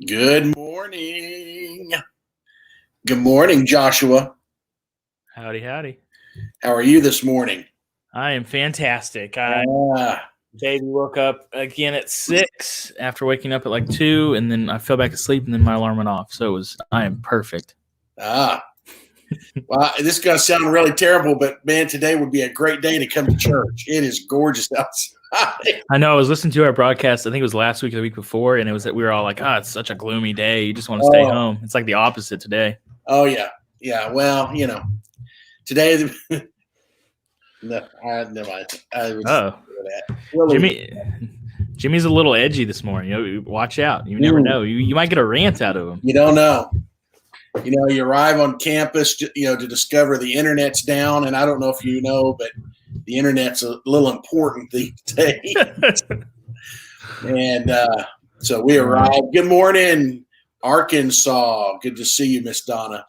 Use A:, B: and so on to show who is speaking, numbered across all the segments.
A: Good morning. Good morning, Joshua.
B: Howdy, howdy.
A: How are you this morning?
B: I am fantastic.
A: Ah,
B: Baby woke up again at 6 after waking up at like 2, and then I fell back asleep, and then my alarm went off. So I am perfect.
A: well, this is going to sound really terrible, but man, today would be a great day to come to church. It is gorgeous outside.
B: I know. I was listening to our broadcast. I think it was last week or the week before, and it was that we were all like, it's such a gloomy day. You just want to stay home. It's like the opposite today.
A: Oh, yeah. Yeah. Well, today. No, never mind.
B: Jimmy's a little edgy this morning. Watch out. You never know. You might get a rant out of him.
A: You don't know. You arrive on campus, to discover the internet's down, and I don't know if you know, but the internet's a little important these days. And so we arrived. Good morning, Arkansas. Good to see you, Miss Donna.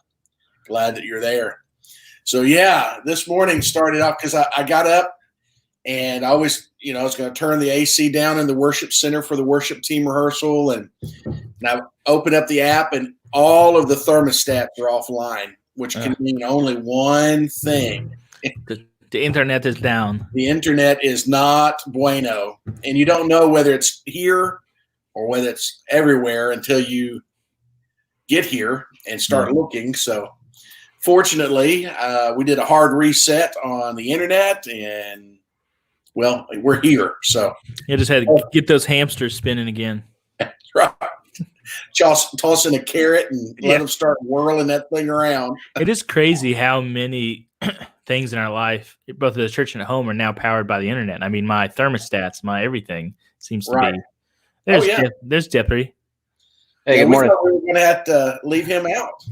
A: Glad that you're there. So, yeah, this morning started off because I got up and I was going to turn the AC down in the worship center for the worship team rehearsal. And I opened up the app and all of the thermostats are offline, which can mean only one thing.
B: The internet is down.
A: The internet is not bueno. And you don't know whether it's here or whether it's everywhere until you get here and start looking. So, fortunately, we did a hard reset on the internet, and, well, we're here. So
B: you just had to get those hamsters spinning again.
A: Right. Toss in a carrot and let them start whirling that thing around.
B: It is crazy how many things in our life, both at the church and at home, are now powered by the internet. I mean, my thermostats, my everything seems to be. There's Jeopardy.
A: Hey, good morning. We were going to have to leave him out.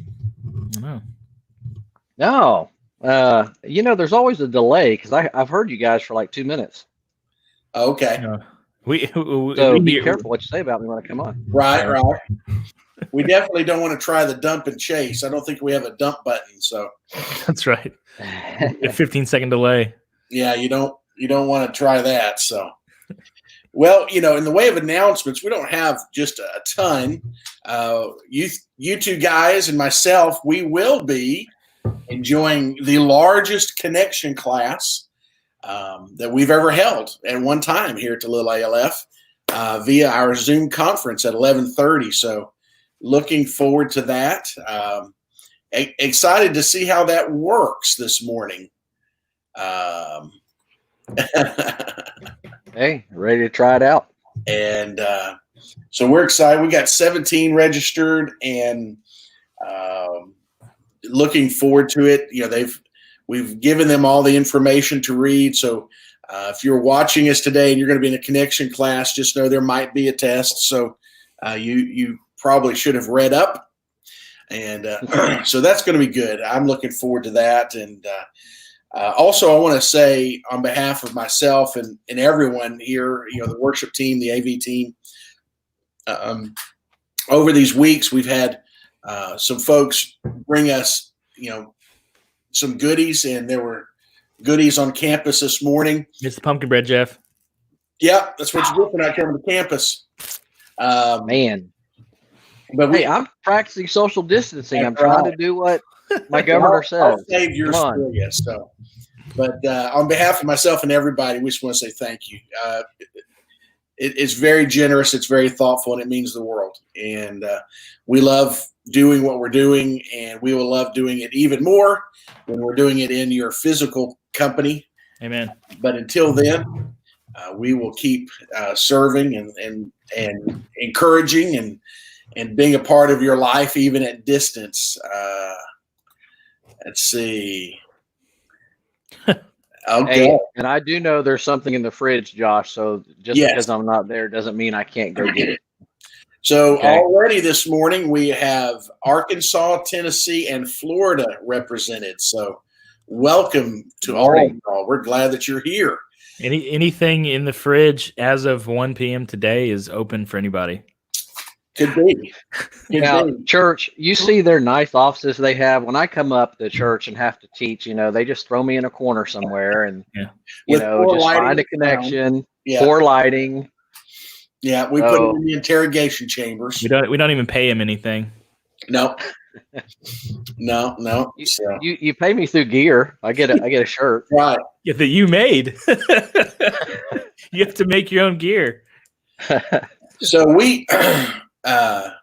C: No. There's always a delay because I've heard you guys for like 2 minutes.
A: Okay.
C: So be careful what you say about me when I come on.
A: Right. We definitely don't want to try the dump and chase. I don't think we have a dump button. So
B: that's right. A 15-second delay.
A: Yeah, you don't want to try that. So, well, in the way of announcements, we don't have just a ton. You two guys and myself, we will be enjoying the largest connection class that we've ever held at one time here at the Little ALF via our Zoom conference at 11:30. So looking forward to that. Excited to see how that works this morning.
C: Hey, ready to try it out.
A: And so we're excited. We got 17 registered and looking forward to it. We've given them all the information to read. So if you're watching us today and you're going to be in a connection class, just know there might be a test. So you probably should have read up. And so that's going to be good. I'm looking forward to that. And also I want to say on behalf of myself and everyone here, the worship team, the AV team, over these weeks, we've had some folks bring us, some goodies, and there were goodies on campus this morning.
B: It's the pumpkin bread, Jeff.
A: Yeah, that's what you get for not coming to campus.
C: Man.
A: But
C: I'm practicing social distancing. I'm trying to do what my governor says.
A: I'll save yours for you. So, but on behalf of myself and everybody, we just want to say thank you. It's very generous. It's very thoughtful, and it means the world. And we love doing what we're doing, and we will love doing it even more when we're doing it in your physical company.
B: Amen.
A: But until then, we will keep serving and encouraging and being a part of your life, even at distance. Let's see. Okay.
C: Hey, and I do know there's something in the fridge, Josh. So just because I'm not there doesn't mean I can't go get it.
A: So already this morning we have Arkansas, Tennessee, and Florida represented. So welcome to all of y'all. We're glad that you're here.
B: Anything in the fridge as of 1 p.m. today is open for anybody.
A: Could be.
C: Now, church, you see their nice offices they have. When I come up to church and have to teach, they just throw me in a corner somewhere and, just find a connection, poor lighting.
A: Yeah, we put him in the interrogation chambers.
B: We don't even pay him anything.
A: No. No.
C: You pay me through gear. I get a shirt.
A: Right.
B: Yeah, that you made. You have to make your own gear.
A: So we are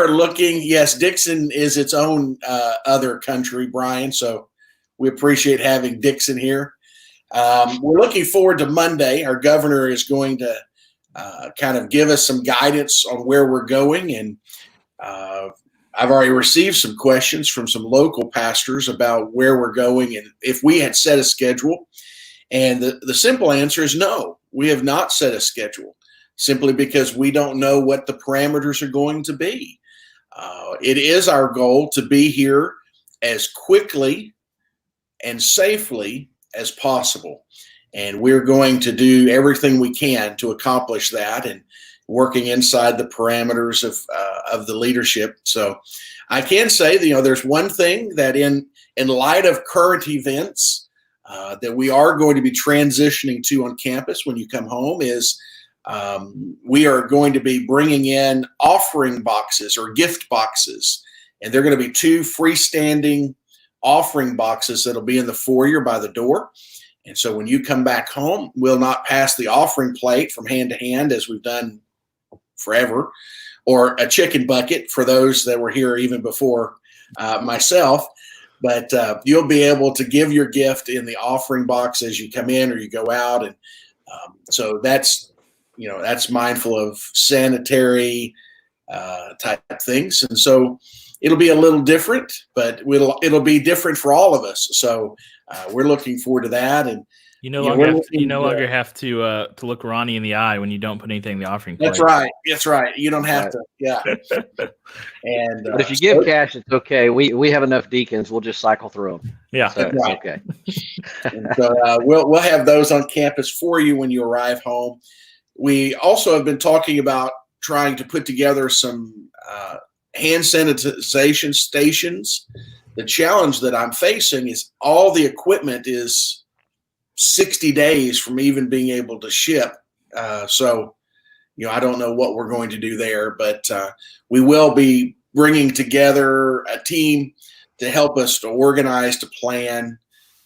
A: looking. Yes, Dixon is its own other country, Brian. So we appreciate having Dixon here. We're looking forward to Monday. Our governor is going to kind of give us some guidance on where we're going, and I've already received some questions from some local pastors about where we're going and if we had set a schedule. And the simple answer is no, we have not set a schedule, simply because we don't know what the parameters are going to be. It is our goal to be here as quickly and safely as possible. And we're going to do everything we can to accomplish that, and working inside the parameters of the leadership. So I can say that, there's one thing that in light of current events that we are going to be transitioning to on campus when you come home is we are going to be bringing in offering boxes or gift boxes. And they're going to be 2 freestanding offering boxes that'll be in the foyer by the door. And so when you come back home, we'll not pass the offering plate from hand to hand as we've done forever, or a chicken bucket for those that were here even before myself. But you'll be able to give your gift in the offering box as you come in or you go out. And so that's mindful of sanitary type things. And so it'll be a little different, but it'll be different for all of us. So we're looking forward to that. And
B: you no longer have to look Ronnie in the eye when you don't put anything in the offering plate.
A: That's right. You don't have to. Yeah. And
C: but if you give cash, it's okay. We have enough deacons. We'll just cycle through them.
B: Yeah.
C: So it's okay.
A: And so we'll have those on campus for you when you arrive home. We also have been talking about trying to put together some hand sanitization stations. The challenge that I'm facing is all the equipment is 60 days from even being able to ship. So, I don't know what we're going to do there, but we will be bringing together a team to help us to organize, to plan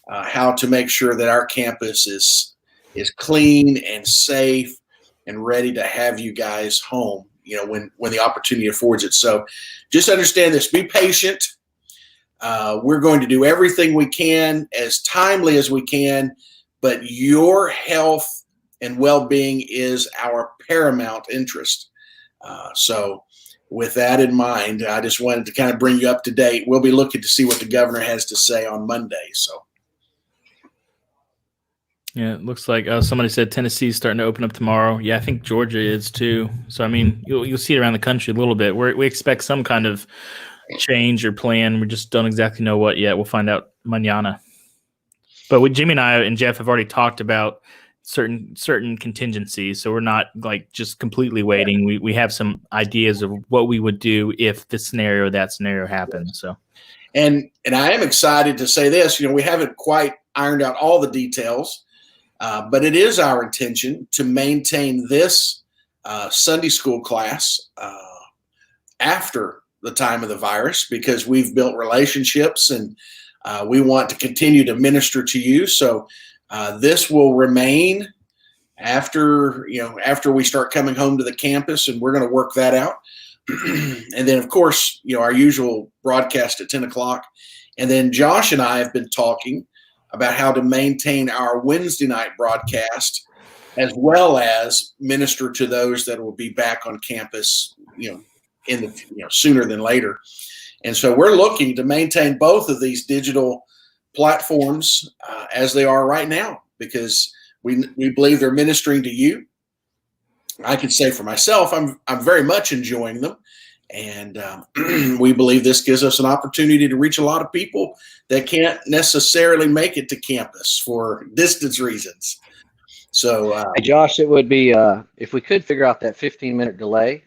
A: how to make sure that our campus is clean and safe and ready to have you guys home, when the opportunity affords it. So just understand this, be patient. We're going to do everything we can as timely as we can, but your health and well-being is our paramount interest. So with that in mind, I just wanted to kind of bring you up to date. We'll be looking to see what the governor has to say on Monday. So.
B: Yeah, it looks like somebody said Tennessee's starting to open up tomorrow. Yeah, I think Georgia is too. So, I mean, you'll see it around the country a little bit. We expect some kind of change or plan. We just don't exactly know what yet. We'll find out mañana. But Jimmy and I and Jeff have already talked about certain contingencies, so we're not like just completely waiting. We have some ideas of what we would do if that scenario happens. So,
A: and I am excited to say this. We haven't quite ironed out all the details, but it is our intention to maintain this Sunday school class after the time of the virus, because we've built relationships and we want to continue to minister to you. So this will remain after we start coming home to the campus, and we're going to work that out. And then, of course, our usual broadcast at 10 o'clock. And then Josh and I have been talking about how to maintain our Wednesday night broadcast, as well as minister to those that will be back on campus, sooner than later. And so we're looking to maintain both of these digital platforms as they are right now, because we believe they're ministering to you. I can say for myself, I'm very much enjoying them. And we believe this gives us an opportunity to reach a lot of people that can't necessarily make it to campus for distance reasons. So,
C: hey, Josh, it would be, if we could figure out that 15-minute delay,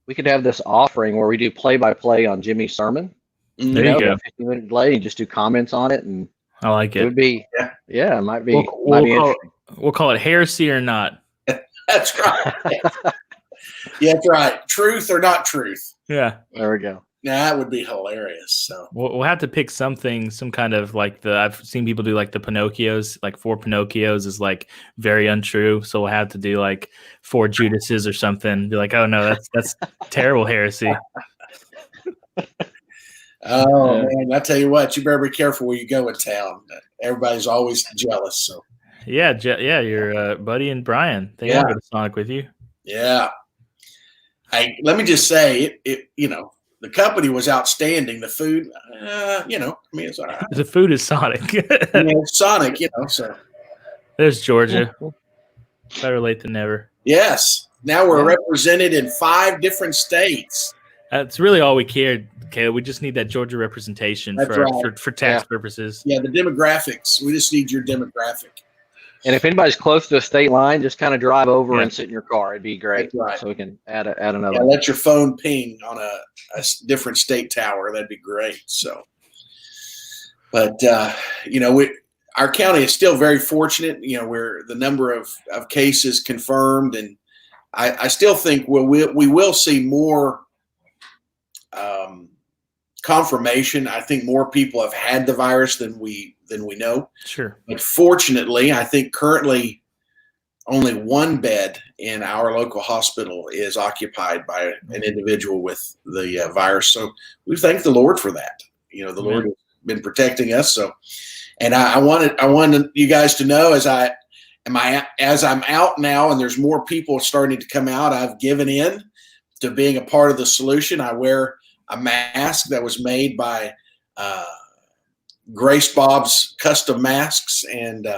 C: we could have this offering where we do play-by-play on Jimmy's sermon.
B: There you go.
C: 15-minute delay, and just do comments on it. And
B: I like it.
C: It would be, it might be,
B: We'll call it heresy or not.
A: That's right. Yeah, that's right. Truth or not truth.
B: Yeah.
C: There we go.
A: Now, that would be hilarious. So
B: We'll have to pick something, some kind of like I've seen people do like the Pinocchios, like 4 Pinocchios is like very untrue. So we'll have to do like 4 Judases or something. Be like, oh no, that's terrible heresy.
A: Oh man, I tell you what, you better be careful where you go in town. Everybody's always jealous. So
B: Yeah, your buddy and Brian, they want to go to Sonic with you.
A: yeah. Hey, let me just say it. The company was outstanding. The food, it's all right.
B: The food is Sonic.
A: It's Sonic, So
B: There's Georgia. Better late than never.
A: yes, now we're represented in 5 different states.
B: That's really all we cared. Okay, we just need that Georgia representation for tax purposes.
A: Yeah, the demographics. We just need your demographic.
C: And if anybody's close to a state line, just kind of drive over and sit in your car. It'd be great.
A: That's right.
C: So we can add another.
A: Yeah, let your phone ping on a different state tower. That'd be great. So, but our county is still very fortunate. Where the number of cases confirmed, and I still think we will see more confirmation. I think more people have had the virus than we know.
B: Sure.
A: But fortunately, I think currently only 1 bed in our local hospital is occupied by an individual with the virus. So we thank the Lord for that. The Lord has been protecting us. So, and I wanted you guys to know as I'm out now and there's more people starting to come out, I've given in to being a part of the solution. I wear a mask that was made by Grace Bob's custom masks. And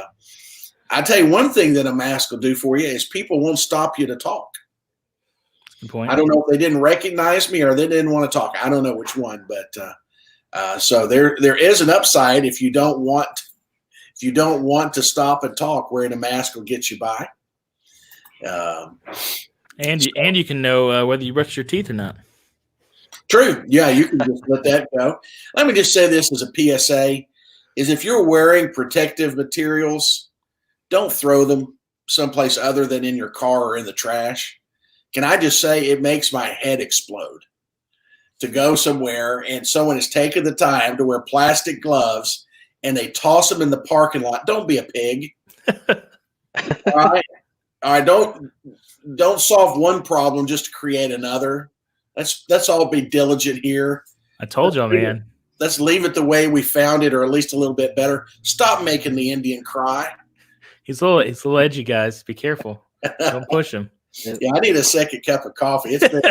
A: I tell you one thing that a mask will do for you is people won't stop you to talk.
B: Good point.
A: I don't know if they didn't recognize me or they didn't want to talk. I don't know which one, but so there is an upside. If you don't want to stop and talk, wearing a mask will get you by.
B: And you can know whether you brush your teeth or not.
A: True. Yeah, you can just let that go. Let me just say this as a PSA, is if you're wearing protective materials, don't throw them someplace other than in your car or in the trash. Can I just say it makes my head explode to go somewhere and someone has taken the time to wear plastic gloves and they toss them in the parking lot. Don't be a pig. All right. Don't solve one problem just to create another. Let's all be diligent here.
B: I told y'all, man.
A: Let's leave it the way we found it, or at least a little bit better. Stop making the Indian cry.
B: He's a little edgy, guys. Be careful. Don't push him.
A: Yeah, I need a second cup of coffee. It's been,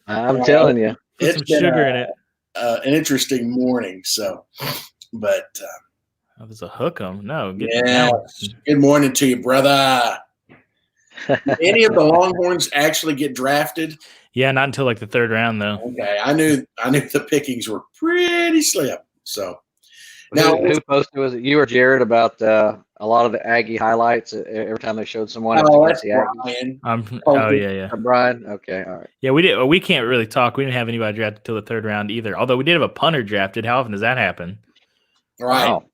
C: I'm telling you,
B: put some sugar in it.
A: An interesting morning. So, but
B: that was a hook 'em. No,
A: good morning to you, brother. Did any of the Longhorns actually get drafted?
B: Yeah, not until like the 3rd round, though.
A: Okay, I knew the pickings were pretty slim. So
C: now, who posted? Was it you or Jared about a lot of the Aggie highlights every time they showed someone?
A: Oh, that's Brian.
B: Yeah.
C: Brian. Okay, all right.
B: Yeah, we did. We can't really talk. We didn't have anybody drafted till the 3rd round either. Although we did have a punter drafted. How often does that happen?
A: Right.
C: Wow.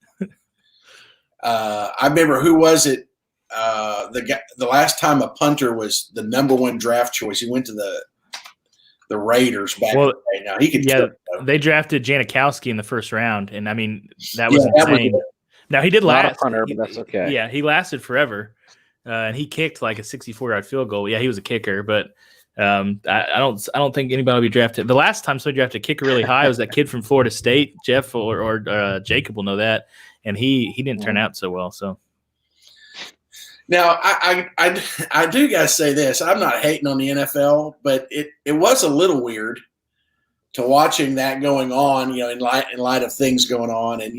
A: I remember who was it? The last time a punter was the number 1 draft choice. He went to the Raiders back in the day. Now he could.
B: Yeah, they drafted Janikowski in the 1st round, and I mean that was insane. Now he did last.
C: Not a punter, but that's okay.
B: Yeah, he lasted forever, and he kicked like a 64-yard field goal. Yeah, he was a kicker, but I don't think anybody will be drafted. The last time somebody drafted a kicker really high was that kid from Florida State, Jeff or Jacob will know that, and he didn't turn out so well. So.
A: Now, I do gotta say this. I'm not hating on the NFL, but it was a little weird to watching that going on. In light of things going on, and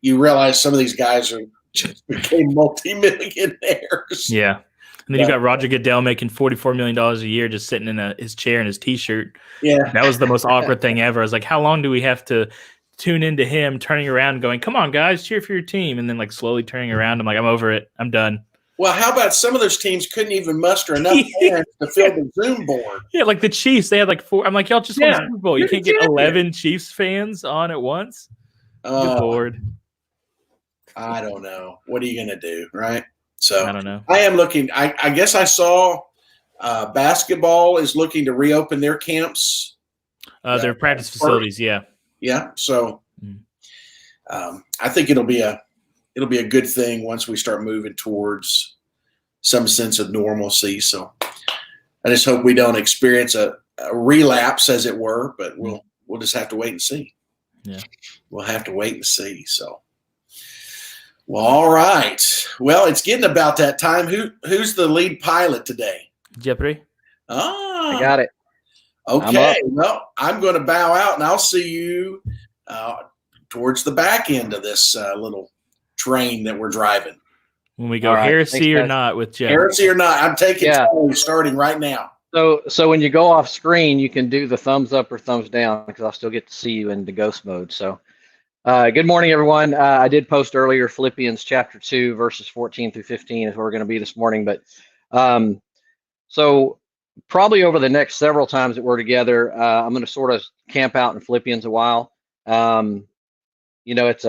A: you realize some of these guys are just became multimillionaires.
B: Yeah, and then you got Roger Goodell making $44 million a year just sitting in his chair in his T-shirt.
A: Yeah,
B: that was the most awkward thing ever. I was like, how long do we have to tune into him turning around, going, "Come on, guys, cheer for your team," and then like slowly turning around? I'm like, I'm over it. I'm done.
A: Well, how about some of those teams couldn't even muster enough fans to fill the Zoom board?
B: Yeah, like the Chiefs, they had like 4. I'm like, y'all just won the Super Bowl. You can't get 11 Chiefs fans on at once. Good Lord.
A: I don't know. What are you going to do, right? So
B: I don't know.
A: I am looking. I guess I saw basketball is looking to reopen their camps.
B: Their practice facilities, yeah.
A: Yeah. So I think it'll be a good thing once we start moving towards some sense of normalcy. So I just hope we don't experience a relapse, as it were, but we'll just have to wait and see.
B: Yeah.
A: We'll have to wait and see. So, well, all right. Well, it's getting about that time. Who's the lead pilot today?
B: Jeopardy.
C: I got it.
A: Okay. Well, I'm going to bow out, and I'll see you towards the back end of this little train that we're driving.
B: When we go heresy or not with Jeff.
A: Heresy or not, I'm taking starting right now.
C: So when you go off screen, you can do the thumbs up or thumbs down because I'll still get to see you in the ghost mode. So good morning, everyone. I did post earlier Philippians chapter 2, verses 14 through 15 is where we're going to be this morning. But so probably over the next several times that we're together, I'm going to sort of camp out in Philippians a while. It's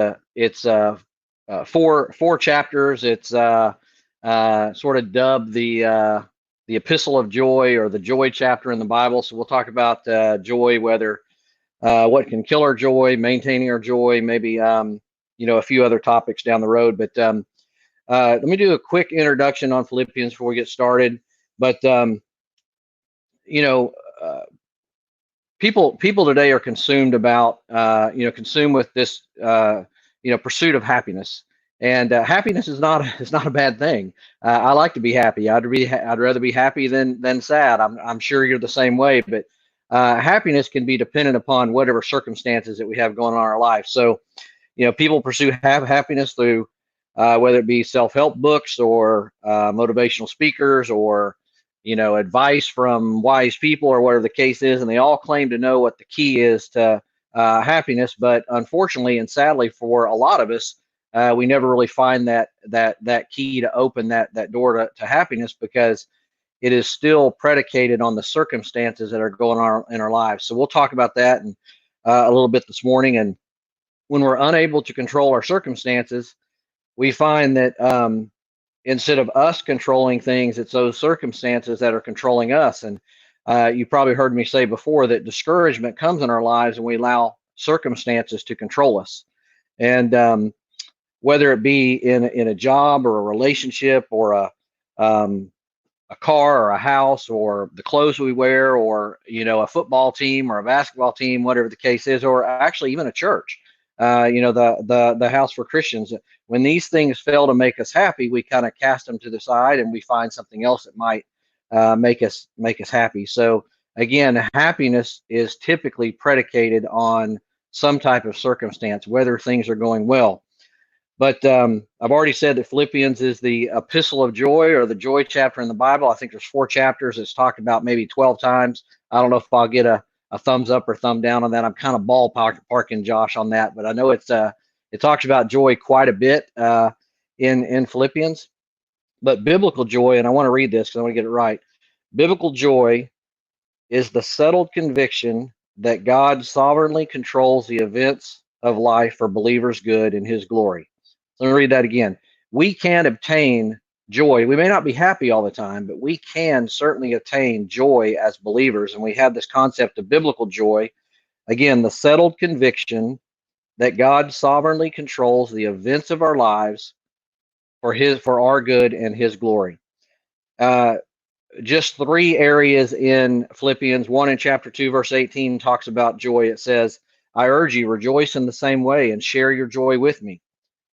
C: four chapters. It's sort of dubbed the Epistle of Joy, or the Joy chapter in the Bible. So we'll talk about joy, whether what can kill our joy, maintaining our joy, maybe a few other topics down the road. But let me do a quick introduction on Philippians before we get started. But people today are consumed about consumed with this pursuit of happiness. And happiness is not a bad thing. I like to be happy. I'd rather be happy than sad. I'm sure you're the same way. But happiness can be dependent upon whatever circumstances that we have going on in our life. So, people pursue happiness through whether it be self-help books or motivational speakers or advice from wise people or whatever the case is, and they all claim to know what the key is to happiness. But unfortunately and sadly for a lot of us, we never really find that key to open that door to happiness, because it is still predicated on the circumstances that are going on in our lives. So we'll talk about that and a little bit this morning. And when we're unable to control our circumstances, we find that instead of us controlling things, it's those circumstances that are controlling us. And you probably heard me say before that discouragement comes in our lives and we allow circumstances to control us. And whether it be in a job or a relationship or a car or a house or the clothes we wear or a football team or a basketball team, whatever the case is, or actually even a church, the house for Christians. When these things fail to make us happy, we kind of cast them to the side and we find something else that might make us happy. So again, happiness is typically predicated on some type of circumstance, whether things are going well. But I've already said that Philippians is the Epistle of Joy, or the Joy chapter in the Bible. I think there's 4 chapters. It's talked about maybe 12 times. I don't know if I'll get a thumbs up or thumb down on that. I'm kind of ballparking Josh on that, but I know it talks about joy quite a bit in Philippians. But biblical joy, and I want to read this because I want to get it right. Biblical joy is the settled conviction that God sovereignly controls the events of life for believers' good in His glory. Let me read that again. We can obtain joy. We may not be happy all the time, but we can certainly attain joy as believers. And we have this concept of biblical joy. Again, the settled conviction that God sovereignly controls the events of our lives for our good and His glory. Just 3 areas in Philippians. 1 in chapter 2, verse 18 talks about joy. It says, I urge you, rejoice in the same way and share your joy with me.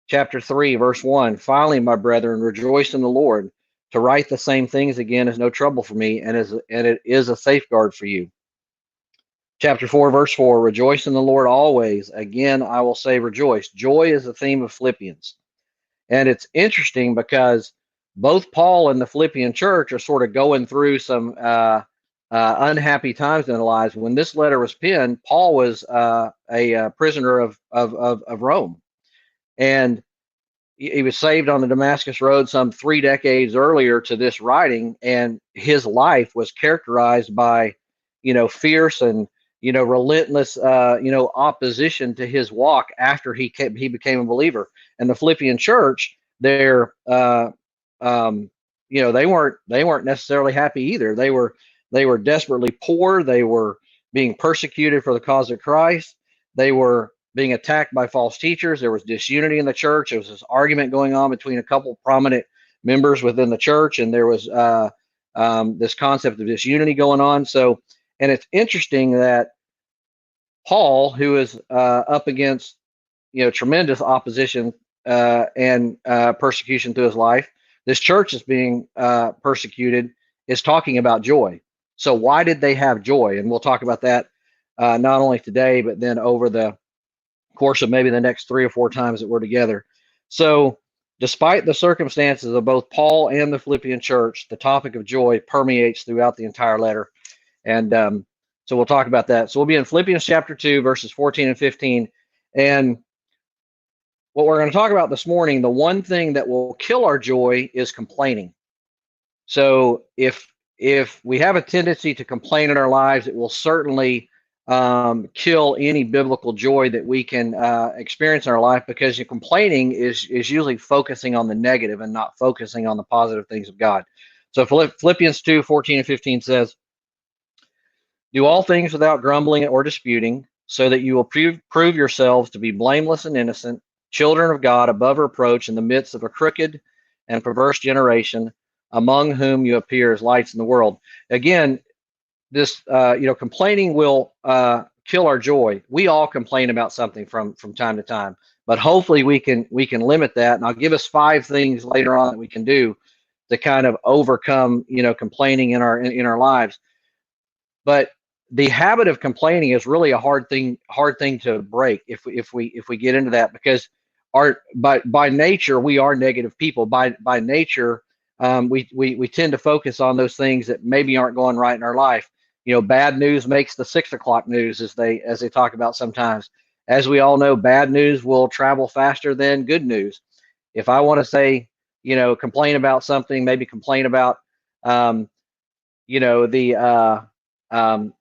C: Chapter 3, verse 1, finally, my brethren, rejoice in the Lord. To write the same things again is no trouble for me, and it is a safeguard for you. Chapter 4, verse 4, rejoice in the Lord always. Again, I will say rejoice. Joy is the theme of Philippians. And it's interesting because both Paul and the Philippian church are sort of going through some unhappy times in their lives. When this letter was penned, Paul was a prisoner of Rome. And he was saved on the Damascus Road some 3 decades earlier to this writing, and his life was characterized by, fierce and relentless, opposition to his walk after he became a believer. And the Philippian church, their they weren't necessarily happy either. They were desperately poor. They were being persecuted for the cause of Christ. They were being attacked by false teachers. There was disunity in the church. There was this argument going on between a couple prominent members within the church, and there was this concept of disunity going on. So, and it's interesting that Paul, who is up against tremendous opposition and persecution through his life, this church is being persecuted, is talking about joy. So why did they have joy? And we'll talk about that not only today, but then over the course of maybe the next 3 or 4 times that we're together. So despite the circumstances of both Paul and the Philippian church, the topic of joy permeates throughout the entire letter. And so we'll talk about that. So we'll be in Philippians chapter 2, verses 14 and 15. And what we're going to talk about this morning, the one thing that will kill our joy is complaining. So if we have a tendency to complain in our lives, it will certainly kill any biblical joy that we can experience in our life, because your complaining is usually focusing on the negative and not focusing on the positive things of God. So Philippians 2, 14 and 15 says, "Do all things without grumbling or disputing, so that you will prove yourselves to be blameless and innocent, children of God above reproach in the midst of a crooked and perverse generation, among whom you appear as lights in the world." Again, this complaining will kill our joy. We all complain about something from time to time, but hopefully we can limit that. And I'll give us 5 things later on that we can do to kind of overcome complaining in our lives. But the habit of complaining is really a hard thing to break if we get into that, because by nature we are negative people. By nature, we tend to focus on those things that maybe aren't going right in our life. Bad news makes the 6 o'clock news, as they talk about sometimes. As we all know, bad news will travel faster than good news. If I want to say, complain about something, maybe complain about, the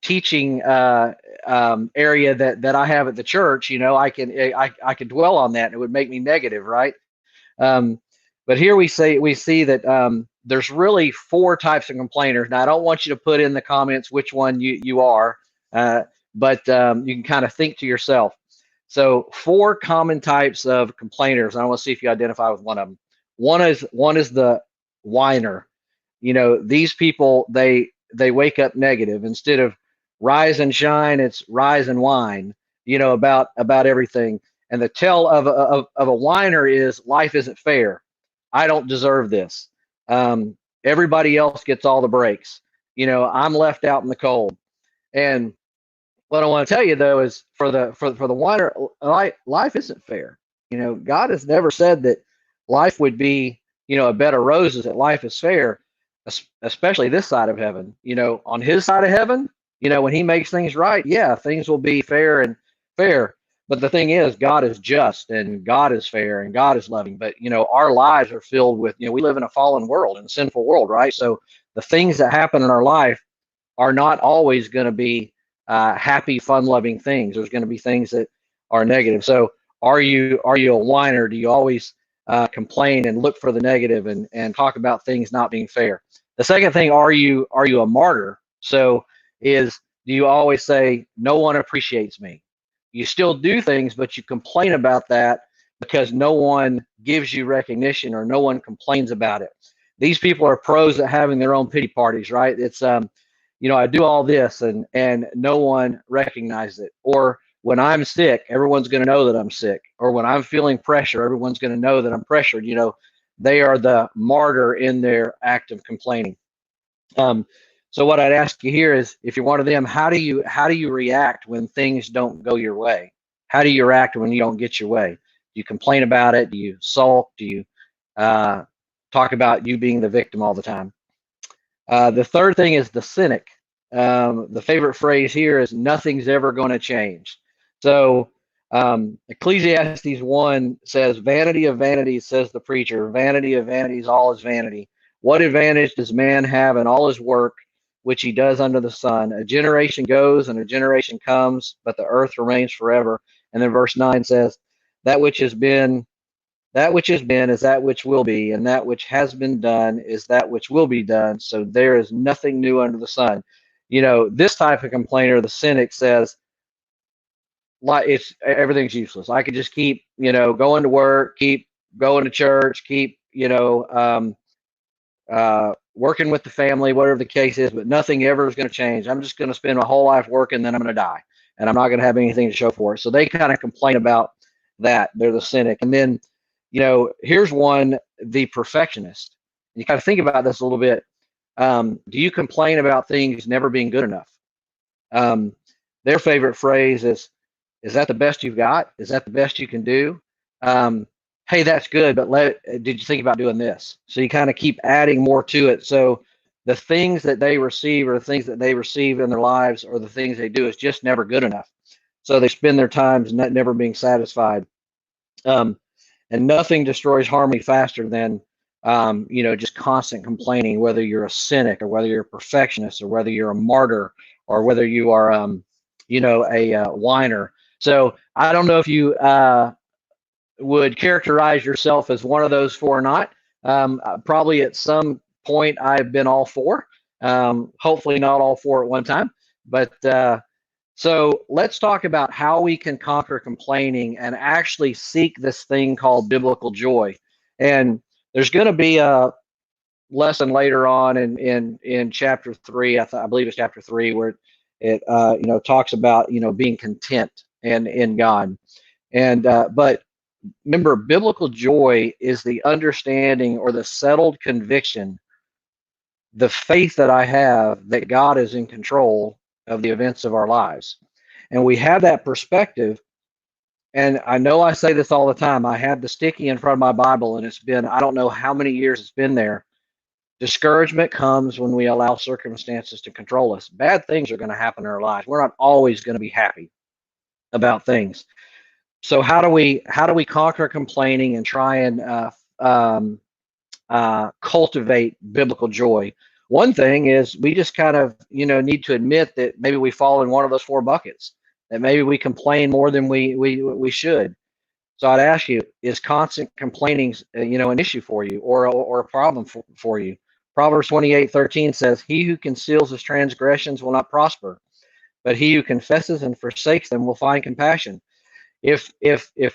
C: teaching area that I have at the church, I can dwell on that, and it would make me negative, right? But here we see that there's really 4 types of complainers. Now, I don't want you to put in the comments which one you are, but you can kind of think to yourself. So 4 common types of complainers. I want to see if you identify with one of them. One is the whiner. These people, they wake up negative. Instead of rise and shine, it's rise and whine, about everything. And the tell of a whiner is life isn't fair. I don't deserve this. Everybody else gets all the breaks. I'm left out in the cold. And what I want to tell you, though, is for the whiner, life isn't fair. God has never said that life would be, a bed of roses, that life is fair, especially this side of heaven. On his side of heaven, when he makes things right, yeah, things will be fair. But the thing is, God is just, and God is fair, and God is loving. But, our lives are filled with, we live in a fallen world, in a sinful world, right? So the things that happen in our life are not always going to be happy, fun-loving things. There's going to be things that are negative. So are you a whiner? Do you always complain and look for the negative and talk about things not being fair? The second thing, are you a martyr? So do you always say, no one appreciates me? You still do things, but you complain about that because no one gives you recognition, or no one complains about it. These people are pros at having their own pity parties, right? It's, I do all this and no one recognizes it. Or when I'm sick, everyone's going to know that I'm sick. Or when I'm feeling pressure, everyone's going to know that I'm pressured. They are the martyr in their act of complaining. So what I'd ask you here is, if you're one of them, how do you react when things don't go your way? How do you react when you don't get your way? Do you complain about it? Do you sulk? Do you talk about you being the victim all the time? The third thing is the cynic. The favorite phrase here is, nothing's ever going to change. So Ecclesiastes 1 says, vanity of vanities, says the preacher, vanity of vanities, all is vanity. What advantage does man have in all his work which he does under the sun? A generation goes and a generation comes, but the earth remains forever. And then verse 9 says, that which has been That which has been is that which will be, and that which has been done is that which will be done. So there is nothing new under the sun. This type of complainer, the cynic, says, like, it's everything's useless. I could just keep, going to work, keep going to church, keep, working with the family, whatever the case is, but nothing ever is going to change. I'm just going to spend my whole life working, then I'm going to die, and I'm not going to have anything to show for it. So they kind of complain about that. They're the cynic. And then, here's one, the perfectionist. You kind of think about this a little bit. Do you complain about things never being good enough? Their favorite phrase is that the best you've got? Is that the best you can do? Hey, that's good, but did you think about doing this? So you kind of keep adding more to it. So the things that they receive or the things that they receive in their lives or the things they do is just never good enough. So they spend their times never being satisfied. And nothing destroys harmony faster than, just constant complaining, whether you're a cynic or whether you're a perfectionist or whether you're a martyr or whether you are, a whiner. So I don't know if you would characterize yourself as one of those four or not. Probably at some point I've been all four. Hopefully not all four at one time. But so let's talk about how we can conquer complaining and actually seek this thing called biblical joy. And there's going to be a lesson later on in chapter 3. I believe it's chapter 3 where it talks about being content and in God. And but remember, biblical joy is the understanding or the settled conviction, the faith that I have that God is in control of the events of our lives. And we have that perspective. And I know I say this all the time. I have the sticky in front of my Bible, and it's been, I don't know how many years it's been there. Discouragement comes when we allow circumstances to control us. Bad things are going to happen in our lives. We're not always going to be happy about things. So how do we conquer complaining and try and cultivate biblical joy? One thing is we just kind of need to admit that maybe we fall in one of those four buckets. That maybe we complain more than we should. So I'd ask you: is constant complaining an issue for you or a problem for you? Proverbs 28:13 says, "He who conceals his transgressions will not prosper, but he who confesses and forsakes them will find compassion." If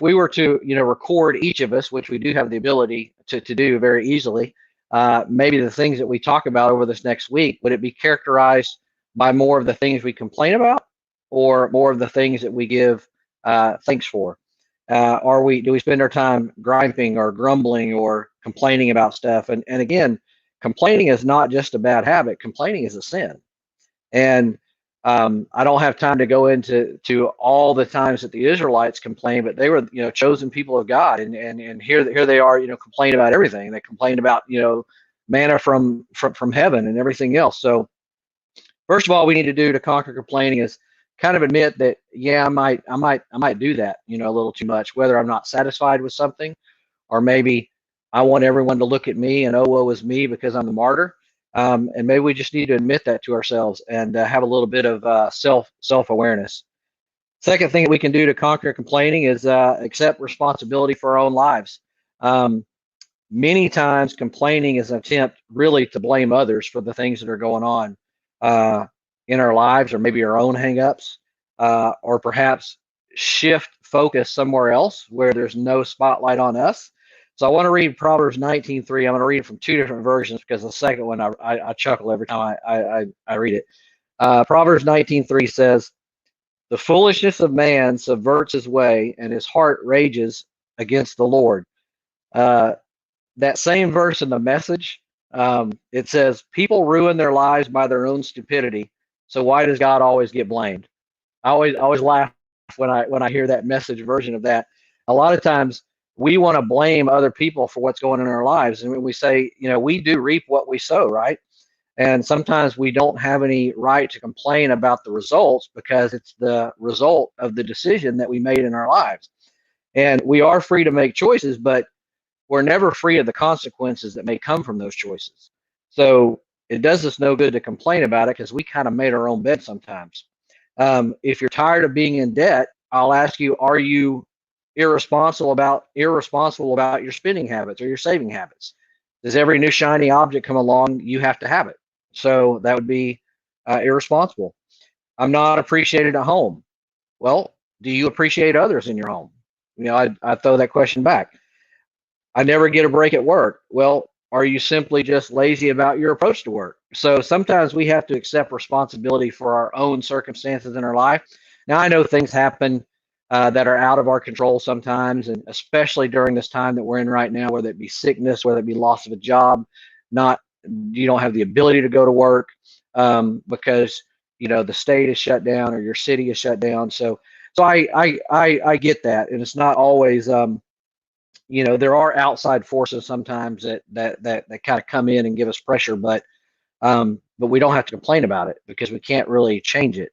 C: we were to record each of us, which we do have the ability to do very easily, maybe the things that we talk about over this next week, would it be characterized by more of the things we complain about or more of the things that we give thanks for? Do we spend our time griping or grumbling or complaining about stuff? And again, complaining is not just a bad habit. Complaining is a sin. And I don't have time to go into all the times that the Israelites complained, but they were chosen people of God, and here they are complain about everything. They complained about manna from heaven and everything else. So first of all, we need to do to conquer complaining is kind of admit that I might do that a little too much, whether I'm not satisfied with something, or maybe I want everyone to look at me and oh woe is me because I'm the martyr. And maybe we just need to admit that to ourselves and have a little bit of self-awareness. Second thing that we can do to conquer complaining is accept responsibility for our own lives. Many times complaining is an attempt really to blame others for the things that are going on in our lives, or maybe our own hangups, or perhaps shift focus somewhere else where there's no spotlight on us. So I want to read Proverbs 19:3. I'm going to read it from two different versions because the second one I chuckle every time I read it. Proverbs 19:3 says, "The foolishness of man subverts his way, and his heart rages against the Lord." That same verse in the Message, it says, "People ruin their lives by their own stupidity. So why does God always get blamed?" I always laugh when I hear that Message version of that. A lot of times we want to blame other people for what's going on in our lives, and when we say, we do reap what we sow, right? And sometimes we don't have any right to complain about the results because it's the result of the decision that we made in our lives. And we are free to make choices, but we're never free of the consequences that may come from those choices. So it does us no good to complain about it because we kind of made our own bed sometimes. If you're tired of being in debt, I'll ask you, are you irresponsible about your spending habits or your saving habits? Does every new shiny object come along, you have to have it? So that would be irresponsible. I'm not appreciated at home. Well, do you appreciate others in your home? I throw that question back. I never get a break at work. Well, are you simply just lazy about your approach to work? So sometimes we have to accept responsibility for our own circumstances in our life. Now, I know things happen that are out of our control sometimes, and especially during this time that we're in right now, whether it be sickness, whether it be loss of a job, not you don't have the ability to go to work because the state is shut down or your city is shut down. So I get that, and it's not always there are outside forces sometimes that kind of come in and give us pressure, but we don't have to complain about it because we can't really change it.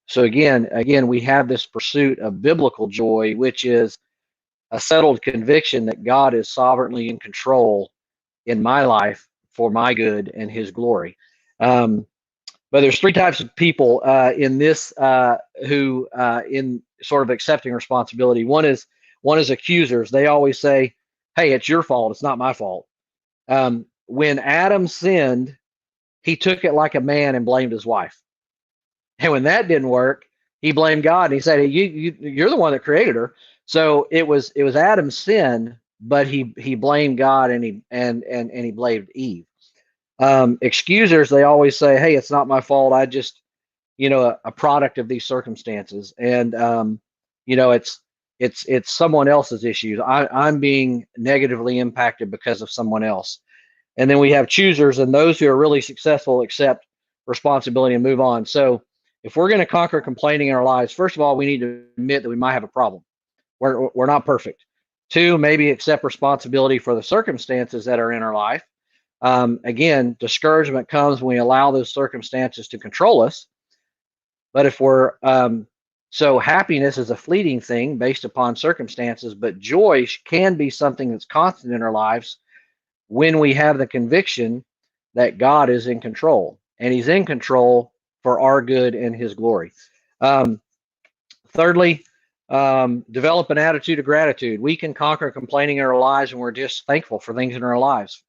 C: So again, we have this pursuit of biblical joy, which is a settled conviction that God is sovereignly in control in my life for my good and His glory. But there's three types of people in this who in sort of accepting responsibility. One is accusers. They always say, "Hey, it's your fault. It's not my fault." When Adam sinned, he took it like a man and blamed his wife. And when that didn't work, he blamed God and he said, "Hey, you're the one that created her." So it was Adam's sin, but he blamed God and he blamed Eve. Excusers, they always say, "Hey, it's not my fault. I just, a product of these circumstances, and it's someone else's issues. I'm being negatively impacted because of someone else." And then we have choosers, and those who are really successful accept responsibility and move on. So if we're going to conquer complaining in our lives, first of all, we need to admit that we might have a problem. We're not perfect. Two, maybe accept responsibility for the circumstances that are in our life. Again, discouragement comes when we allow those circumstances to control us. But if we're so happiness is a fleeting thing based upon circumstances, but joy can be something that's constant in our lives when we have the conviction that God is in control, and He's in control for our good and His glory. Thirdly, develop an attitude of gratitude. We can conquer complaining in our lives when we're just thankful for things in our lives.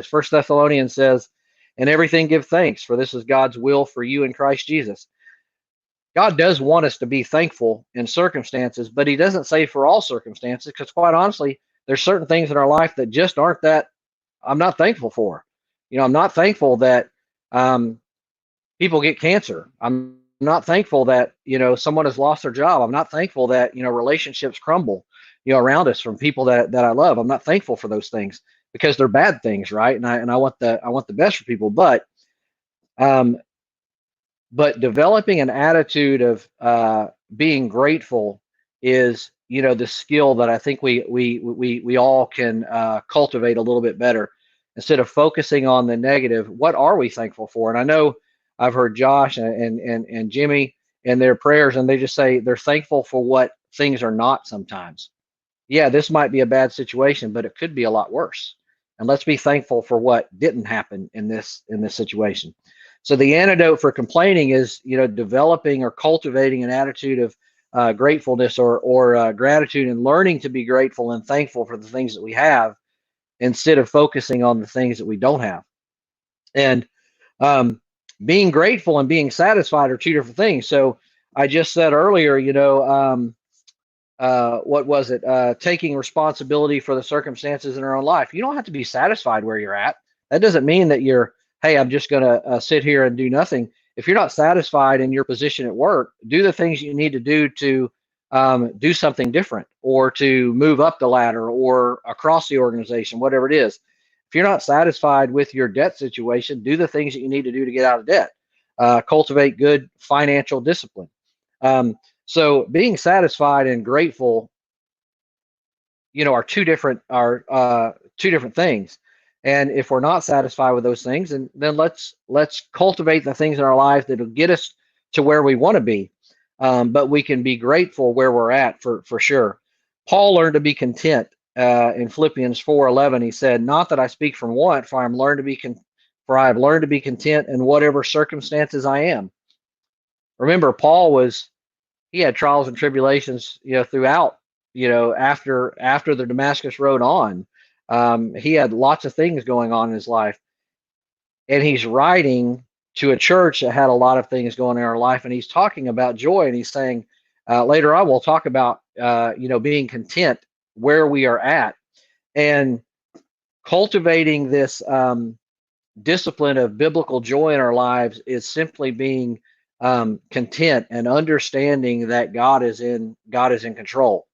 C: First Thessalonians says, "In everything give thanks, for this is God's will for you in Christ Jesus." God does want us to be thankful in circumstances, but He doesn't say for all circumstances, because quite honestly, there's certain things in our life that just aren't that I'm not thankful for. I'm not thankful that people get cancer. I'm not thankful that someone has lost their job. I'm not thankful that relationships crumble around us from people that I love. I'm not thankful for those things because they're bad things, right? And I want the best for people, but developing an attitude of being grateful is the skill that I think we all can cultivate a little bit better. Instead of focusing on the negative, what are we thankful for? And I know I've heard Josh and Jimmy in their prayers, and they just say they're thankful for what things are not sometimes. Yeah, this might be a bad situation, but it could be a lot worse. And let's be thankful for what didn't happen in this situation. So the antidote for complaining is, developing or cultivating an attitude of gratefulness or gratitude, and learning to be grateful and thankful for the things that we have instead of focusing on the things that we don't have. And being grateful and being satisfied are two different things. So I just said earlier, what was it? Taking responsibility for the circumstances in our own life. You don't have to be satisfied where you're at. That doesn't mean that you're, hey, I'm just going to sit here and do nothing. If you're not satisfied in your position at work, do the things you need to do to do something different, or to move up the ladder, or across the organization, whatever it is. If you're not satisfied with your debt situation, do the things that you need to do to get out of debt. Cultivate good financial discipline. So being satisfied and grateful, are two different things. And if we're not satisfied with those things, then let's cultivate the things in our lives that'll get us to where we want to be. But we can be grateful where we're at for sure. Paul learned to be content in Philippians 4:11. He said, "Not that I speak from want, for I have learned to be content in whatever circumstances I am." Remember, Paul he had trials and tribulations, throughout after the Damascus Road on, he had lots of things going on in his life, and he's writing to a church that had a lot of things going on in our life, and he's talking about joy, and he's saying, later on we'll talk about being content where we are at, and cultivating this discipline of biblical joy in our lives is simply being content and understanding that God is in control.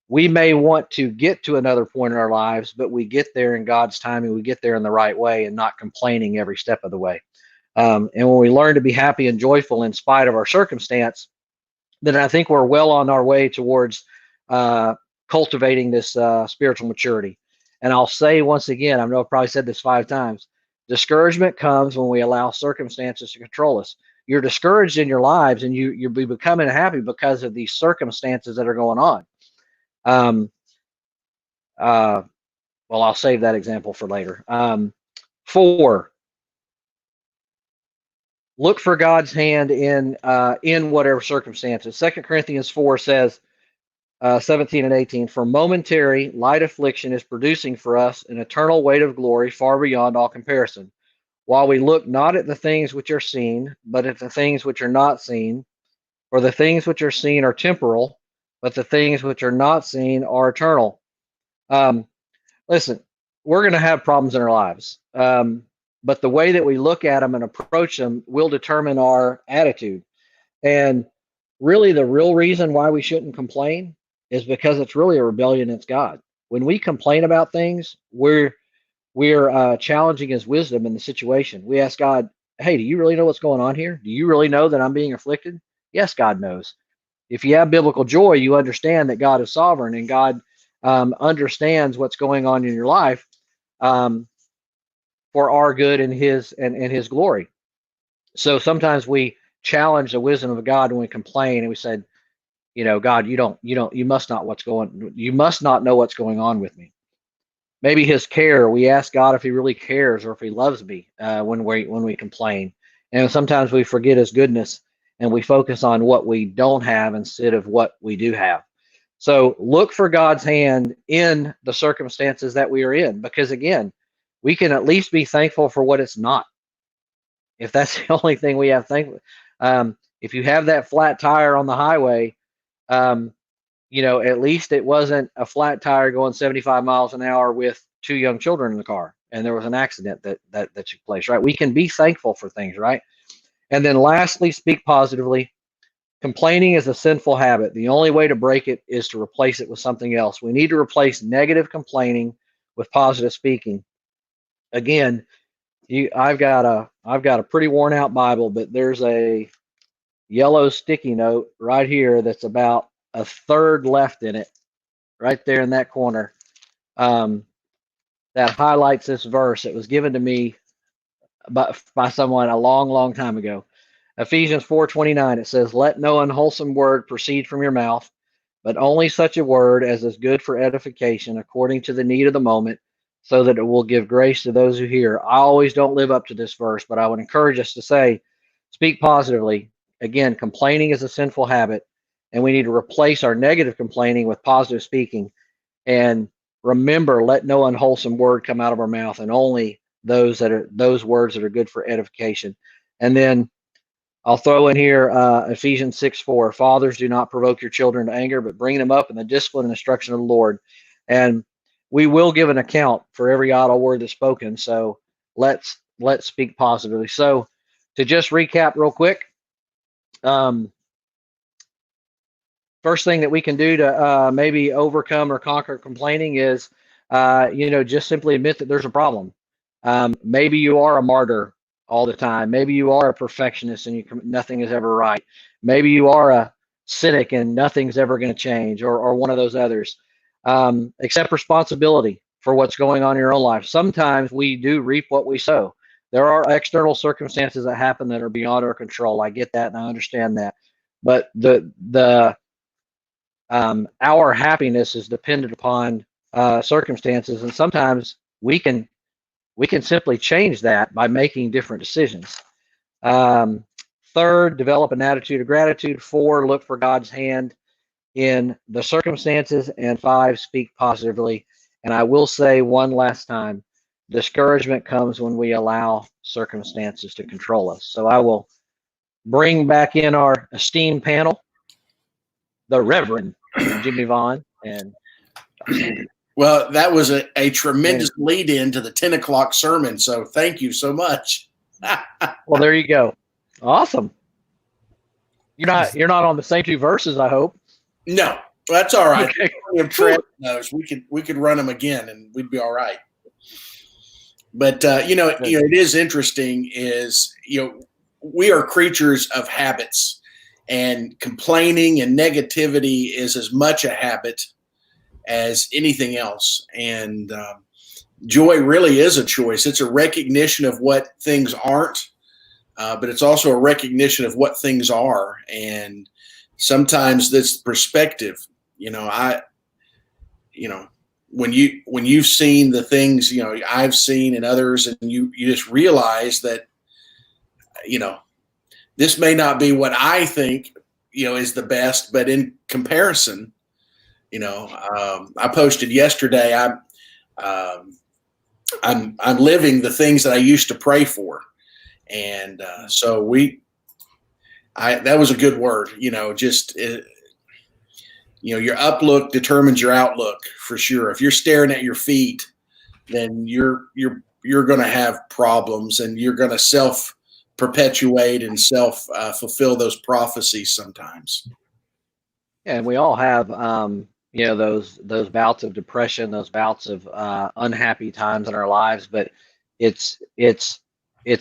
C: We may want to get to another point in our lives, but we get there in God's timing. We get there in the right way and not complaining every step of the way. And when we learn to be happy and joyful in spite of our circumstance, then I think we're well on our way towards cultivating this spiritual maturity. And I'll say once again, I know I've probably said this 5 times, discouragement comes when we allow circumstances to control us. You're discouraged in your lives, and you'll be becoming happy because of these circumstances that are going on. Well, I'll save that example for later. 4, look for God's hand in whatever circumstances. 2 Corinthians 4 says, 17 and 18, for momentary light affliction is producing for us an eternal weight of glory far beyond all comparison, while we look not at the things which are seen, but at the things which are not seen. For the things which are seen are temporal, but the things which are not seen are eternal. Listen, we're going to have problems in our lives, but the way that we look at them and approach them will determine our attitude. And really, the real reason why we shouldn't complain is because it's really a rebellion against God. When we complain about things, we're challenging his wisdom in the situation. We ask God, hey, do you really know what's going on here? Do you really know that I'm being afflicted? Yes, God knows. If you have biblical joy, you understand that God is sovereign, and God understands what's going on in your life for our good and his glory. So sometimes we challenge the wisdom of God when we complain, and we said, God, you must not know what's going on with me. Maybe his care. We ask God if he really cares or if he loves me when we complain. And sometimes we forget his goodness and we focus on what we don't have instead of what we do have. So look for God's hand in the circumstances that we are in, because again, we can at least be thankful for what it's not. If that's the only thing we have thankful, if you have that flat tire on the highway, at least it wasn't a flat tire going 75 miles an hour with 2 young children in the car, and there was an accident that took place, right? We can be thankful for things, right? And then lastly, speak positively. Complaining is a sinful habit. The only way to break it is to replace it with something else. We need to replace negative complaining with positive speaking. Again, I've got a pretty worn out Bible, but there's a yellow sticky note right here that's about a third left in it, right there in that corner, that highlights this verse. It was given to me by someone a long, long time ago. Ephesians 4:29, it says, let no unwholesome word proceed from your mouth, but only such a word as is good for edification according to the need of the moment, so that it will give grace to those who hear. I always don't live up to this verse, but I would encourage us to say, speak positively. Again, complaining is a sinful habit, and we need to replace our negative complaining with positive speaking. And remember, let no unwholesome word come out of our mouth, and only those words that are good for edification. And then I'll throw in here Ephesians 6:4. Fathers, do not provoke your children to anger, but bring them up in the discipline and instruction of the Lord. And we will give an account for every idle word that's spoken. So let's speak positively. So to just recap real quick, first thing that we can do to maybe overcome or conquer complaining is, just simply admit that there's a problem. Maybe you are a martyr all the time. Maybe you are a perfectionist and nothing is ever right. Maybe you are a cynic and nothing's ever going to change, or one of those others. Accept responsibility for what's going on in your own life. Sometimes we do reap what we sow. There are external circumstances that happen that are beyond our control. I get that and I understand that. But our happiness is dependent upon circumstances, and sometimes we can simply change that by making different decisions. Third, develop an attitude of gratitude. 4, look for God's hand in the circumstances, and 5, speak positively. And I will say one last time, discouragement comes when we allow circumstances to control us. So I will bring back in our esteemed panel, the Reverend Jimmy Vaughn and Sandra.
A: Well, that was a tremendous lead in to the 10 o'clock sermon. So thank you so much.
C: Well, there you go. Awesome. You're not on the same 2 verses, I hope.
A: No, that's all right.
C: Okay.
A: We could run them again and we'd be all right. But it is interesting is, we are creatures of habits, and complaining and negativity is as much a habit as anything else. And joy really is a choice. It's a recognition of what things aren't, but it's also a recognition of what things are. And sometimes this perspective, when you've seen the things, I've seen and others, and you just realize that, this may not be what I think, is the best, but in comparison, I posted yesterday, I'm living the things that I used to pray for. And so that was a good word, your uplook determines your outlook for sure. If you're staring at your feet, then you're going to have problems, and you're going to self-perpetuate and self-fulfill those prophecies sometimes.
C: Yeah, and we all have, those bouts of depression, those bouts of unhappy times in our lives. But it's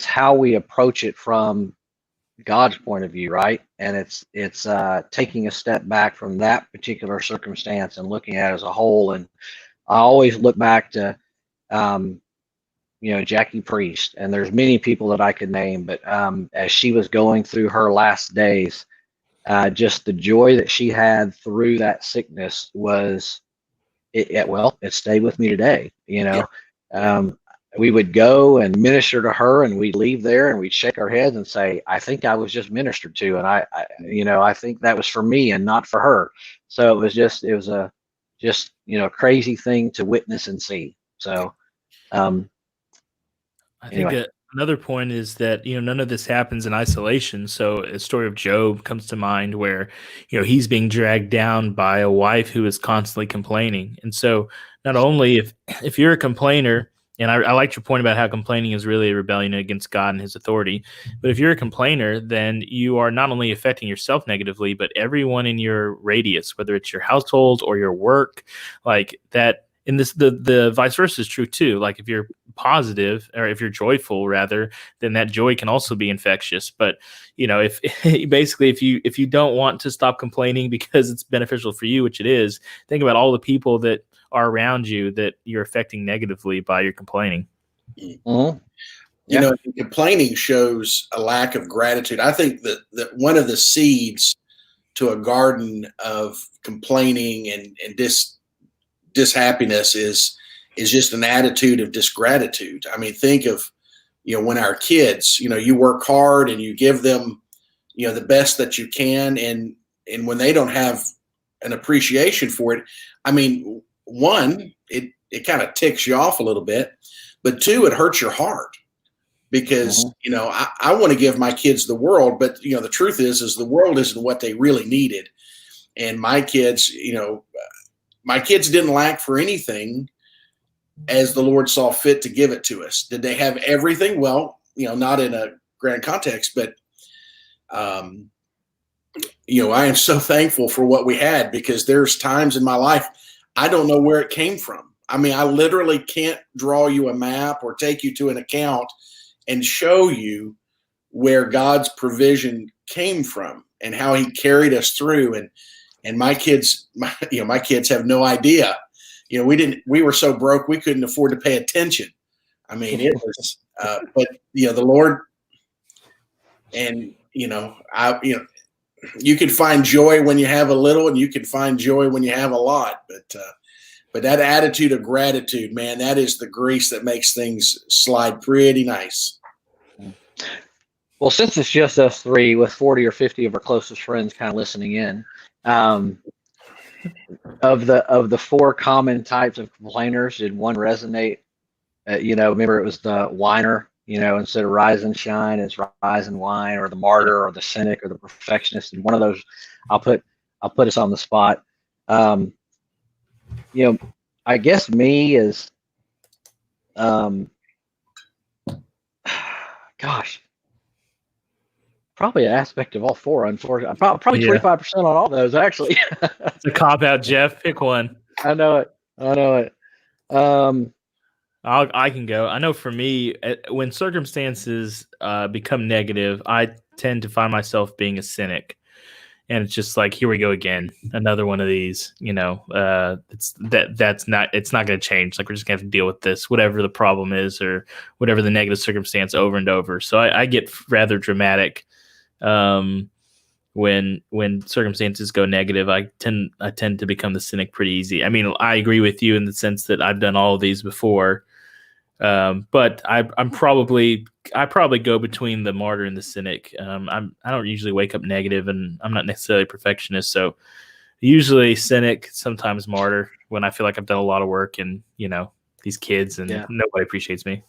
C: how we approach it from God's point of view, right? And it's taking a step back from that particular circumstance and looking at it as a whole. And I always look back to, Jackie Priest, and there's many people that I could name, but as she was going through her last days, just the joy that she had through that sickness it stayed with me today. We would go and minister to her, and we'd leave there and we'd shake our heads and say, I think I was just ministered to. And I think that was for me and not for her. So it was a crazy thing to witness and see. So,
B: I think another point is that, none of this happens in isolation. So a story of Job comes to mind where, he's being dragged down by a wife who is constantly complaining. And so not only if you're a complainer, and I liked your point about how complaining is really a rebellion against God and his authority, but if you're a complainer, then you are not only affecting yourself negatively, but everyone in your radius, whether it's your household or your work, like that. And the vice versa is true too. Like if you're positive, or if you're joyful rather, then that joy can also be infectious. But if basically if you don't want to stop complaining because it's beneficial for you, which it is, think about all the people that are around you that you're affecting negatively by your complaining.
C: Mm-hmm. Yeah.
A: Complaining shows a lack of gratitude. I think that one of the seeds to a garden of complaining and dishappiness is just an attitude of disgratitude. I mean, think of, when our kids, you work hard and you give them, the best that you can. And when they don't have an appreciation for it, I mean, one, it kind of ticks you off a little bit, but 2, it hurts your heart because, I want to give my kids the world, but the truth is the world isn't what they really needed. And my kids, my kids didn't lack for anything as the Lord saw fit to give it to us. Did they have everything? Well, not in a grand context, but, I am so thankful for what we had, because there's times in my life, I don't know where it came from. I mean, I literally can't draw you a map or take you to an account and show you where God's provision came from and how he carried us through. And my kids, my kids have no idea. We were so broke, we couldn't afford to pay attention. I mean, it was, but the Lord, and, you can find joy when you have a little, and you can find joy when you have a lot. But that attitude of gratitude, man, that is the grease that makes things slide pretty nice.
C: Well, since it's just us 3 with 40 or 50 of our closest friends kind of listening in, of the four common types of complainers, did one resonate? Remember it was the whiner. Instead of rise and shine, it's rise and whine, or the martyr, or the cynic, or the perfectionist. And one of those, I'll put us on the spot. I guess me is, gosh, probably an aspect of all four. Unfortunately, probably 25% on all those. Actually,
B: it's a cop out, Jeff. Pick one.
C: I know it.
B: I can go. I know for me, when circumstances become negative, I tend to find myself being a cynic, and it's just like, here we go again, another one of these. It's not going to change. Like, we're just going to have to deal with this, whatever the problem is, or whatever the negative circumstance, over and over. So I get rather dramatic when circumstances go negative. I tend to become the cynic pretty easy. I mean, I agree with you in the sense that I've done all of these before. But I probably go between the martyr and the cynic. I don't usually wake up negative, and I'm not necessarily a perfectionist. So usually cynic, sometimes martyr, when I feel like I've done a lot of work, and these kids and nobody appreciates me.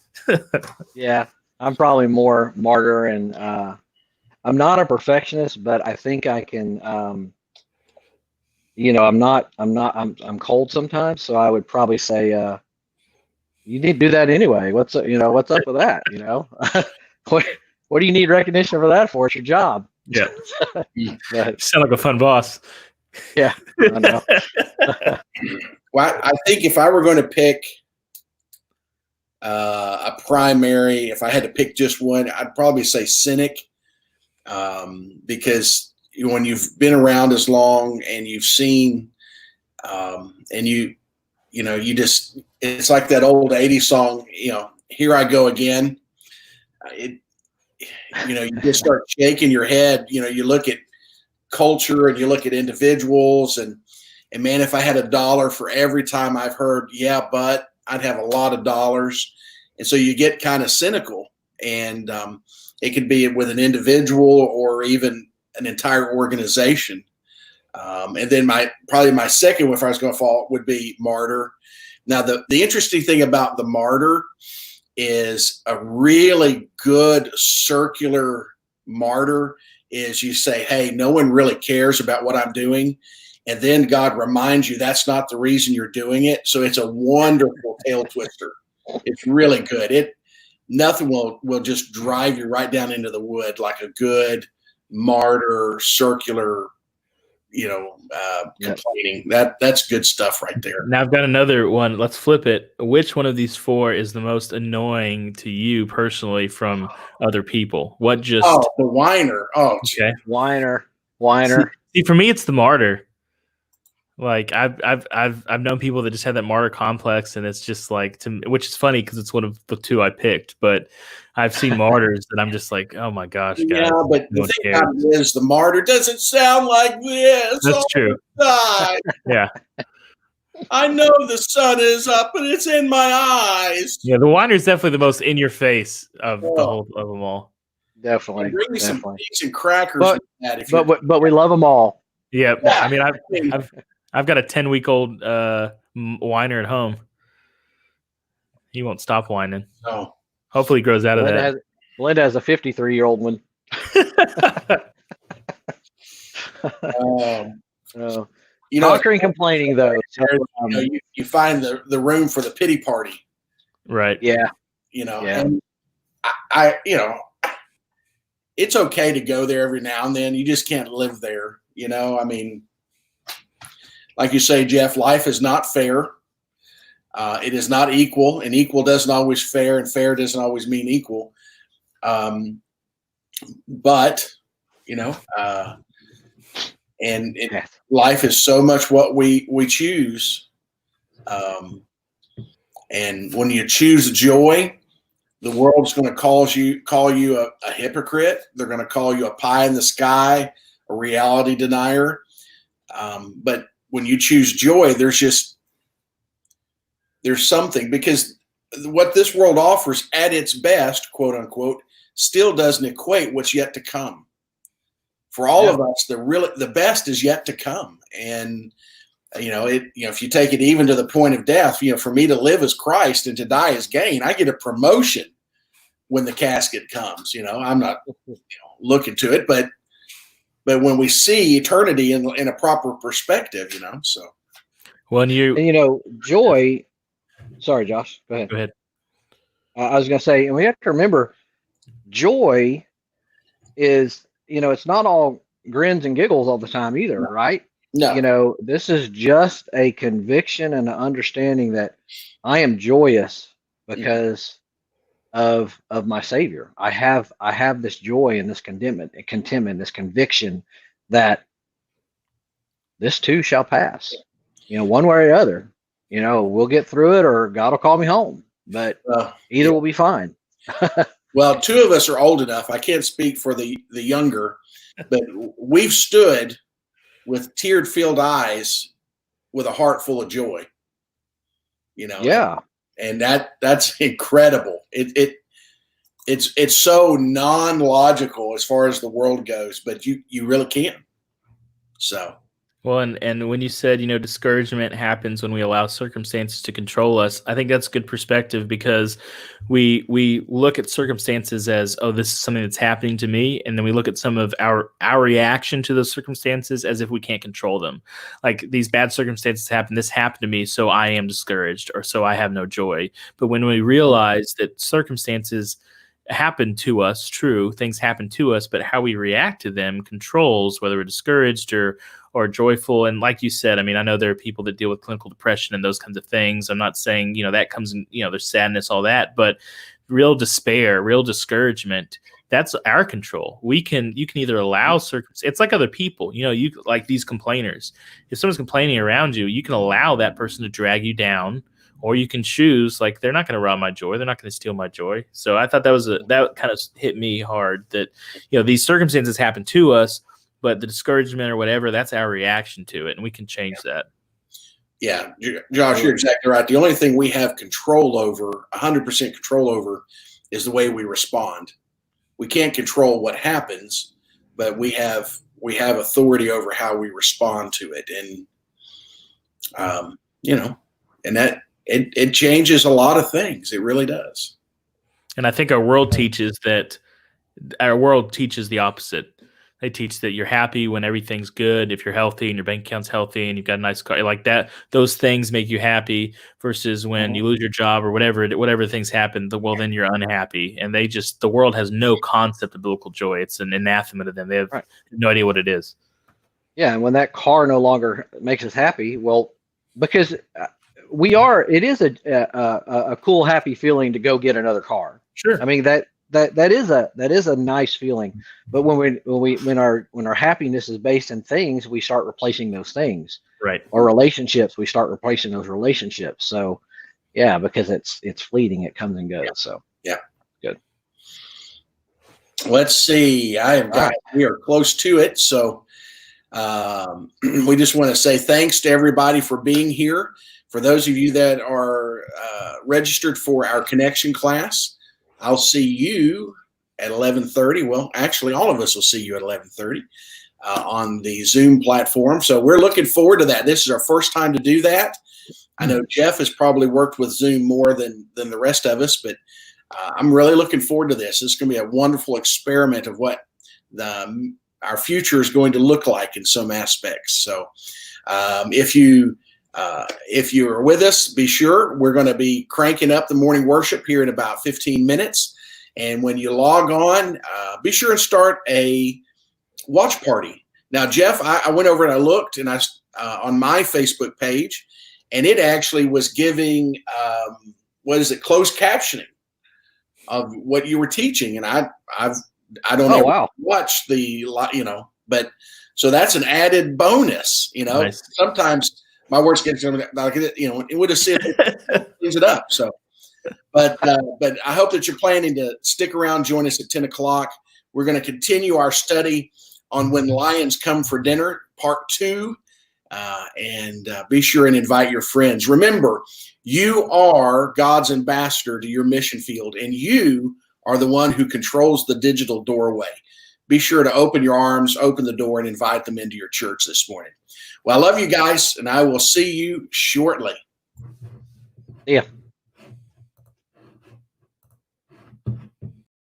C: Yeah, I'm probably more martyr, and I'm not a perfectionist, but I think I can. I'm cold sometimes, so I would probably say. You need to do that anyway. What's up with that? What do you need recognition for that for? It's your job.
B: Yeah.
C: But,
B: you sound like a fun boss.
C: Yeah, I know.
A: Well, I think if I were going to pick a primary, if I had to pick just one, I'd probably say cynic, because when you've been around as long and you've seen, and you just, it's like that old 80s song, here I go again. You just start shaking your head. You look at culture and you look at individuals, and man, if I had $1 for every time I've heard, yeah, but I'd have a lot of dollars. And so you get kind of cynical, and it could be with an individual or even an entire organization. And then probably my second one, if I was going to fall, would be martyr. Now, the interesting thing about the martyr is a really good circular martyr is you say, hey, no one really cares about what I'm doing. And then God reminds you that's not the reason you're doing it. So it's a wonderful tail twister. It's really good. Nothing will just drive you right down into the wood like a good martyr circular complaining. That's good stuff right there.
B: Now I've got another one. Let's flip it. Which one of these four is the most annoying to you personally from other people? What just?
A: Oh, the whiner. Oh,
B: okay.
C: Whiner.
B: See, for me, it's the martyr. Like I've known people that just have that martyr complex, and it's just like, which is funny because it's one of the two I picked. But I've seen martyrs that I'm just like, oh my gosh, guys.
A: Yeah, but the thing about it is, the martyr doesn't sound like this.
B: That's true. Yeah.
A: I know the sun is up, and it's in my eyes.
B: Yeah, the whiner is definitely the most in your face of the whole of them all.
C: Definitely.
A: Bring me some peas and crackers.
C: But we love them all.
B: Yeah, I mean, I've got a 10-week-old whiner at home. He won't stop whining.
A: No.
B: Hopefully he grows out of that.
C: Belinda has a 53-year-old one. Conquering complaining, though. So,
A: you find the room for the pity party.
B: Right.
C: Yeah.
A: And I it's okay to go there every now and then. You just can't live there. I mean, like you say, Jeff, life is not fair. It is not equal, and equal doesn't always fair, and fair doesn't always mean equal. But life is so much what we choose. And when you choose joy, the world's going to call you a hypocrite. They're going to call you a pie in the sky, a reality denier. But when you choose joy, there's something, because what this world offers at its best, quote unquote, still doesn't equate what's yet to come. For all of us, the best is yet to come. And if you take it even to the point of death, for me to live as Christ and to die as gain, I get a promotion when the casket comes. I'm not looking to it, but when we see eternity in a proper perspective, so.
B: Well,
C: And joy. Sorry, Josh. Go ahead.
B: Go ahead.
C: I was going to say, and we have to remember, joy is, it's not all grins and giggles all the time either, right?
A: No.
C: This is just a conviction and an understanding that I am joyous because of my Savior. I have this joy and this contentment, this conviction that this too shall pass. One way or the other. We'll get through it, or God will call me home. But either will be fine.
A: Well, two of us are old enough. I can't speak for the younger, but we've stood with tear-filled eyes with a heart full of joy.
C: Yeah.
A: And that's incredible. It's so non-logical as far as the world goes, but you really can. So.
B: Well, and when you said, discouragement happens when we allow circumstances to control us, I think that's good perspective, because we look at circumstances as, oh, this is something that's happening to me, and then we look at some of our reaction to those circumstances as if we can't control them. Like, these bad circumstances happen, this happened to me, so I am discouraged, or so I have no joy. But when we realize that circumstances happen to us, true, things happen to us, but how we react to them controls whether we're discouraged or joyful. And like you said, I know there are people that deal with clinical depression and those kinds of things. I'm not saying, that comes in, there's sadness, all that, but real despair, real discouragement, that's our control. You can either allow it's like other people, you like these complainers. If someone's complaining around you, you can allow that person to drag you down, or you can choose, like, they're not going to rob my joy. They're not going to steal my joy. So I thought that kind of hit me hard, that, these circumstances happen to us, but the discouragement or whatever, that's our reaction to it, and we can change that.
A: Yeah, Josh, you're exactly right. The only thing we have control over, 100% control over, is the way we respond. We can't control what happens, but we have authority over how we respond to it, and and that it changes a lot of things. It really does.
B: And I think our world teaches the opposite. They teach that you're happy when everything's good, if you're healthy and your bank account's healthy and you've got a nice car, like that. Those things make you happy, versus when you lose your job or whatever things happen, then you're unhappy. And the world has no concept of biblical joy. It's an anathema to them. They have no idea what it is.
C: Yeah, and when that car no longer makes us happy, well, because it is a cool, happy feeling to go get another car.
B: Sure.
C: That is a nice feeling, but when our happiness is based in things, we start replacing those things.
B: Right.
C: Or relationships, we start replacing those relationships. So, yeah, because it's fleeting, it comes and goes.
A: Yeah.
C: So,
A: yeah,
C: good.
A: Let's see. We are close to it, so we just want to say thanks to everybody for being here. For those of you that are registered for our connection class, I'll see you at 11:30. Well, actually, all of us will see you at 11:30 on the Zoom platform. So we're looking forward to that. This is our first time to do that. I know Jeff has probably worked with Zoom more than the rest of us, but I'm really looking forward to this. It's going to be a wonderful experiment of what our future is going to look like in some aspects. So if you're with us, be sure we're going to be cranking up the morning worship here in about 15 minutes. And when you log on, be sure and start a watch party. Now, Jeff, I went over and I looked, and I on my Facebook page, and it actually was giving closed captioning of what you were teaching, and I don't ever watch but so that's an added bonus.
B: Nice.
A: Sometimes my words get it would have said things it up. So, but I hope that you're planning to stick around, join us at 10 o'clock. We're going to continue our study on When Lions Come for Dinner, part 2. And be sure and invite your friends. Remember, you are God's ambassador to your mission field, and you are the one who controls the digital doorway. be sure to open your arms, open the door, and invite them into your church this morning. Well, I love you guys, and I will see you shortly.
C: Yeah.